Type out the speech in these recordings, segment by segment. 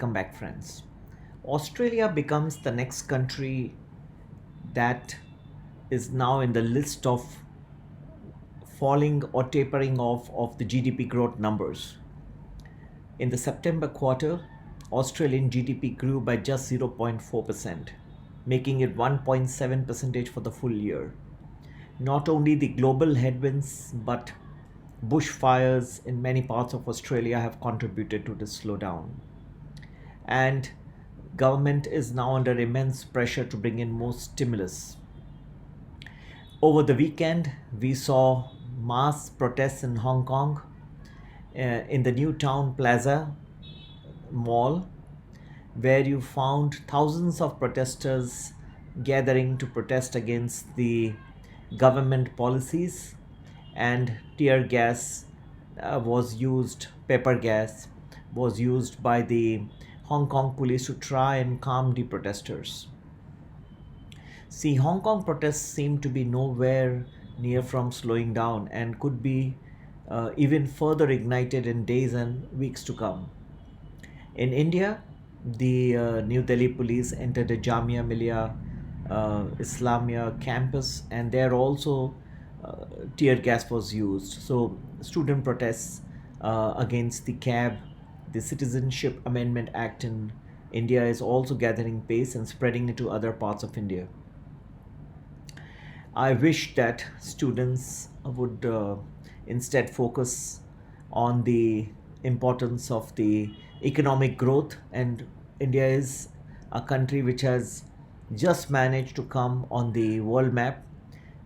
Welcome back, friends. Australia becomes the next country that is now in the list of falling or tapering off of the GDP growth numbers. In the September quarter, Australian GDP grew by just 0.4%, making it 1.7% for the full year. Not only the global headwinds, but bushfires in many parts of Australia have contributed to this slowdown. And government is now under immense pressure to bring in more stimulus. Over the weekend, we saw mass protests in Hong Kong, in the New Town Plaza mall, where you found thousands of protesters gathering to protest against the government policies, and tear gas was used, pepper gas was used by the Hong Kong police to try and calm the protesters. See, Hong Kong protests seem to be nowhere near from slowing down and could be even further ignited in days and weeks to come. In India, the New Delhi police entered the Jamia Millia Islamia campus, and there also tear gas was used. So, student protests against the CAB, the Citizenship Amendment Act in India, is also gathering pace and spreading into other parts of India. I wish that students would instead focus on the importance of the economic growth, and India is a country which has just managed to come on the world map.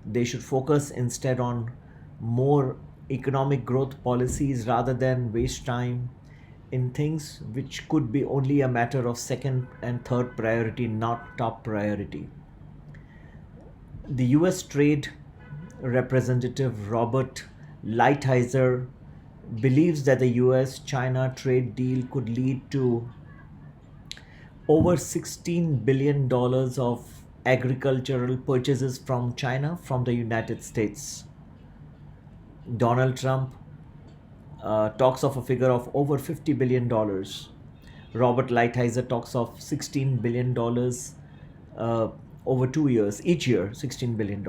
They should focus instead on more economic growth policies rather than waste time in things which could be only a matter of second and third priority, not top priority. The US Trade Representative Robert Lighthizer believes that the US China trade deal could lead to over $16 billion of agricultural purchases from China from the United States. Donald Trump talks of a figure of over $50 billion. Robert Lighthizer talks of $16 billion over 2 years, each year $16 billion.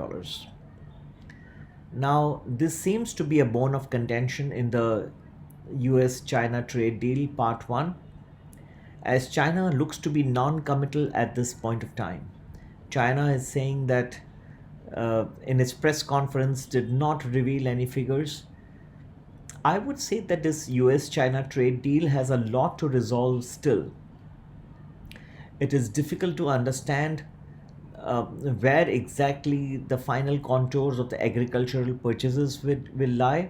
Now, this seems to be a bone of contention in the US China trade deal part 1, as China looks to be non-committal at this point of time. China is saying that in its press conference did not reveal any figures. I would say that this US-China trade deal has a lot to resolve still. It is difficult to understand where exactly the final contours of the agricultural purchases will lie.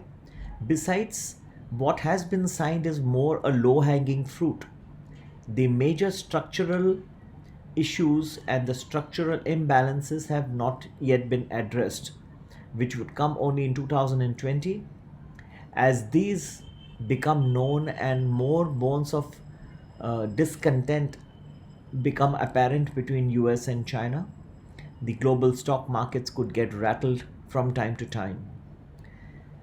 Besides, what has been signed is more a low-hanging fruit. The major structural issues and the structural imbalances have not yet been addressed, which would come only in 2020. As these become known and more bones of discontent become apparent between US and China, the global stock markets could get rattled from time to time.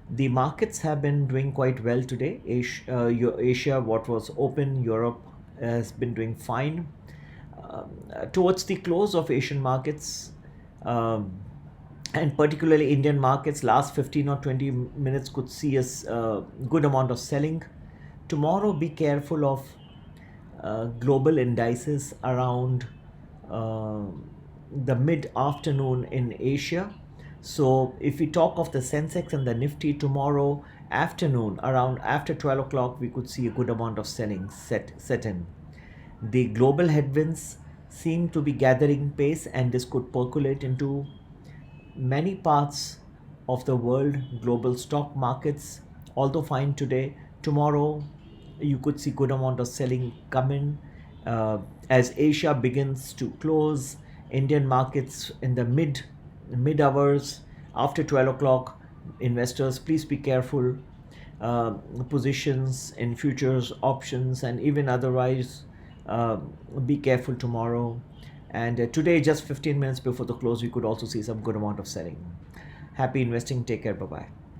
The markets have been doing quite well today. Asia, what was open, Europe has been doing fine. Towards the close of Asian markets, and particularly Indian markets, last 15 or 20 minutes could see a good amount of selling. Tomorrow, be careful of global indices around the mid-afternoon in Asia. So if we talk of the SENSEX and the NIFTY tomorrow afternoon, around after 12 o'clock, we could see a good amount of selling set in. The global headwinds seem to be gathering pace, and this could percolate into many parts of the world. Global stock markets, although fine today, tomorrow you could see good amount of selling come in as Asia begins to close. Indian markets in the mid hours after 12 o'clock, investors, please be careful. Positions in futures, options, and even otherwise, be careful tomorrow. And today, just 15 minutes before the close, we could also see some good amount of selling. Happy investing. Take care. Bye bye.